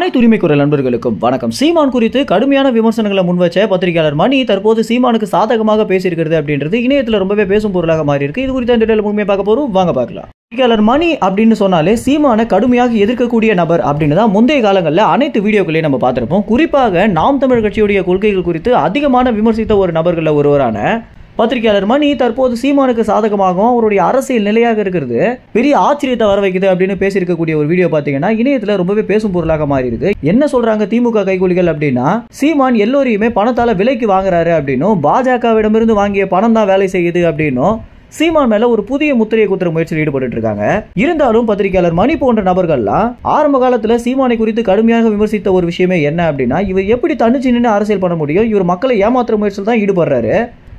அனைத்து உரிமை குரல் நண்பர்களுக்கும் வணக்கம். சீமான் குறித்து கடுமையான விமர்சனங்களை முன்வச்ச பத்திரிகையாளர் மணி தற்போது சீமானுக்கு சாதகமாக பேசியிருக்கிறது அப்படின்றது இணையத்தில் ரொம்பவே பேசும் பொருளாக மாறி இருக்கு. இது குறித்த இந்த முழுமையாக பார்க்க போறோம், வாங்க பார்க்கலாம். பத்திரிகையாளர் மணி அப்படின்னு சொன்னாலே சீமானை கடுமையாக எதிர்க்கக்கூடிய நபர் அப்படின்னு தான் முந்தைய காலங்களில் அனைத்து வீடியோக்களையும் நம்ம பார்த்திருப்போம். குறிப்பாக நாம் தமிழ் கட்சியுடைய கொள்கைகள் குறித்து அதிகமான விமர்சித்த ஒரு நபர்களில் ஒருவரான பத்திரிகையாளர் மணி தற்போது சீமானுக்கு சாதகமாகவும் அவருடைய அரசியல் நிலையாக இருக்கிறது பெரிய ஆச்சரியத்தை வர வைக்குது அப்படின்னு பேசியிருக்கக்கூடிய ஒரு வீடியோ பார்த்தீங்கன்னா இணையத்தில் ரொம்பவே பேசும் பொருளாக மாறி இருக்கு. என்ன சொல்றாங்க திமுக கைகூலிகள் அப்படின்னா, சீமான் எல்லோரையுமே பணத்தால விலைக்கு வாங்குறாரு அப்படின்னும், பாஜகவிடமிருந்து வாங்கிய பணம் தான் வேலை செய்யுது அப்படின்னும் சீமான் மேல ஒரு புதிய முத்திரையை குத்துற முயற்சியில் ஈடுபட்டு இருக்காங்க. இருந்தாலும் பத்திரிகையாளர் மணி போன்ற நபர்கள்லாம் ஆரம்ப காலத்துல சீமானை குறித்து கடுமையாக விமர்சித்த ஒரு விஷயமே என்ன அப்படின்னா, இவர் எப்படி தனிச்சு நின்று அரசியல் பண்ண முடியும், இவர் மக்களை ஏமாத்துற முயற்சியில் தான் ஈடுபடுறாரு,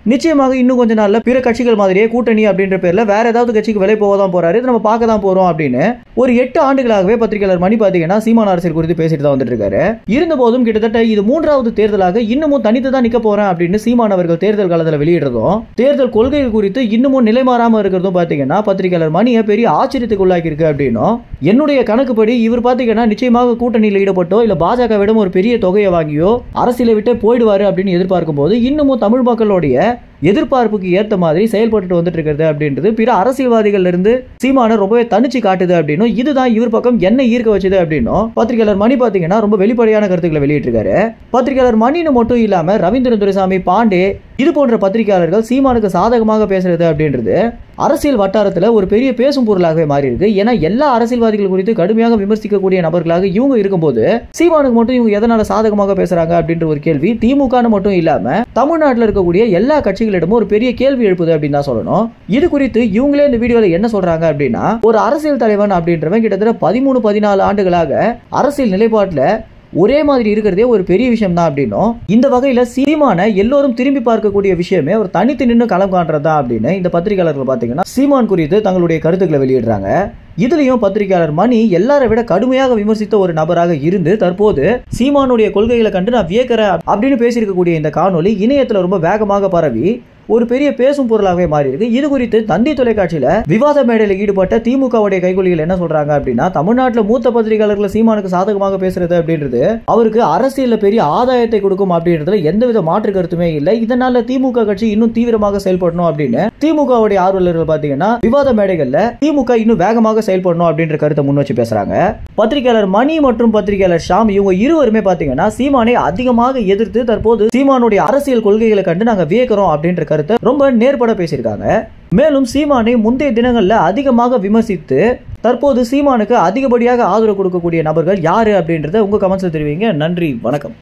நிச்சயமாக இன்னும் கொஞ்ச நாள்ல பிற கட்சிகள் மாதிரியே கூட்டணி அப்படின்ற பேர்ல வேற ஏதாவது கட்சிக்கு விலை போகதான் போறாரு, இதை நம்ம பார்க்க தான் போறோம் அப்படின்னு ஒரு 8 ஆண்டுகளாகவே பத்திரிகையாளர் மணி பாத்தீங்கன்னா சீமான் அரசியல் குறித்து பேசிட்டு தான் வந்துட்டு இருக்காரு. இருந்த போதும் கிட்டத்தட்ட இது 3வது தேர்தலாக இன்னமும் தனித்து தான் நிக்க போறேன் அப்படின்னு சீமான் அவர்கள் தேர்தல் காலத்தில் வெளியிடுறதும், தேர்தல் கொள்கைகள் குறித்து இன்னமும் நிலைமாறாம இருக்கிறதும் பாத்தீங்கன்னா பத்திரிகையாளர் மணியை பெரிய ஆச்சரியத்துக்கு உள்ளாக்கி இருக்கு. அப்படின்னும் என்னுடைய கணக்குப்படி இவர் பாத்தீங்கன்னா நிச்சயமாக கூட்டணியில் ஈடுபட்டோ இல்ல பாஜகவிடம் ஒரு பெரிய தொகையை வாங்கியோ அரசியலை விட்டு போயிடுவாரு அப்படின்னு எதிர்பார்க்கும் போது இன்னமும் தமிழ் மக்களுடைய எதிர்பார்ப்புக்கு ஏற்ற மாதிரி செயல்பட்டு வந்துட்டு இருக்கிறது அப்படின்றது பிற அரசியல்வாதிகள் இருந்து சீமான ரொம்பவே தனிச்சு காட்டுது அப்படின்னும், இதுதான் இவர் பக்கம் என்ன ஈர்க்க வச்சது அப்படின்னும் பத்திரிகையாளர் மணி பாத்தீங்கன்னா ரொம்ப வெளிப்படையான கருத்துக்களை வெளியிட்டிருக்காரு. பத்திரிகையாளர் மணின்னு மட்டும் இல்லாம ரவீந்திரன் துரைசாமி, பாண்டே இது போன்ற பத்திரிகையாளர்கள் சீமானுக்கு சாதகமாக பேசுறது அப்படின்றது அரசியல் வட்டாரத்தில் ஒரு பெரிய பேசும் பொருளாகவே மாறி இருக்கு. ஏன்னா எல்லா அரசியல்வாதிகள் குறித்து கடுமையாக விமர்சிக்கக்கூடிய நபர்களாக இவங்க இருக்கும்போது சீமானுக்கு மட்டும் இவங்க எதனால சாதகமாக பேசுறாங்க அப்படின்ற ஒரு கேள்வி திமுகன்னு மட்டும் இல்லாம தமிழ்நாட்டில் இருக்கக்கூடிய எல்லா கட்சிகளிடமும் ஒரு பெரிய கேள்வி எழுப்புது அப்படின்னு தான் சொல்லணும். இது குறித்து இவங்களே இந்த வீடியோல என்ன சொல்றாங்க அப்படின்னா, ஒரு அரசியல் தலைவன் அப்படின்றவன் கிட்டத்தட்ட 13-14 ஆண்டுகளாக அரசியல் நிலைப்பாட்டில் ஒரே மாதிரி இருக்கிறதே ஒரு பெரிய விஷயம் தான் அப்படின்னும், இந்த வகையில சீமான எல்லோரும் திரும்பி பார்க்கக்கூடிய விஷயமே ஒரு தனித்து நின்று களம் காண்றதா அப்படின்னு இந்த பத்திரிகையாளர்கள் பாத்தீங்கன்னா சீமான் குறித்து தங்களுடைய கருத்துக்களை வெளியிடுறாங்க. இதுலயும் பத்திரிகையாளர் மணி எல்லாரை விட கடுமையாக விமர்சித்த ஒரு நபராக இருந்து தற்போது சீமானுடைய கொள்கைகளை கண்டு நான் வியக்கிறேன் அப்படின்னு பேசியிருக்கக்கூடிய இந்த காணொலி இணையத்துல ரொம்ப வேகமாக பரவி ஒரு பெரிய பேசும் பொருளாகவே மாறி இருக்கு. இது குறித்து தந்தி தொலைக்காட்சியில விவாத மேடையில் ஈடுபட்ட திமுகவுடைய கைகூலிகள் என்ன சொல்றாங்க அப்படின்னா, தமிழ்நாட்டில் மூத்த பத்திரிகையாளர்கள் சீமானுக்கு சாதகமாக பேசுறது அப்படின்றது அவருக்கு அரசியல்ல பெரிய ஆதாயத்தை கொடுக்கும் அப்படின்றதுல எந்தவித மாற்று கருத்துமே இல்லை. இதனால திமுக கட்சி இன்னும் தீவிரமாக செயல்படணும் அப்படின்னு திமுகவுடைய ஆர்வலர்கள் பாத்தீங்கன்னா விவாத மேடைகள்ல திமுக இன்னும் வேகமாக செயல்படணும் அப்படின்ற கருத்தை முன் வச்சு பேசுறாங்க. பத்திரிகையாளர் மணி மற்றும் பத்திரிகையாளர் ஷாம் இவங்க இருவருமே பாத்தீங்கன்னா சீமானை அதிகமாக எதிர்த்து தற்போது சீமானுடைய அரசியல் கொள்கைகளை கண்டு நாங்க வியக்கிறோம் அப்படின்ற ரொம்ப நேர்பட பேசியிருக்காங்க. மேலும் சீமானை முந்தைய தினங்கள்ல அதிகமாக விமர்சித்து தற்போது சீமானுக்கு அதிகப்படியாக ஆதரவு கொடுக்கக்கூடிய நபர்கள் யாரு அப்படின்றத உங்க கமெண்ட்ஸ்ல தெரிவிங்க. நன்றி, வணக்கம்.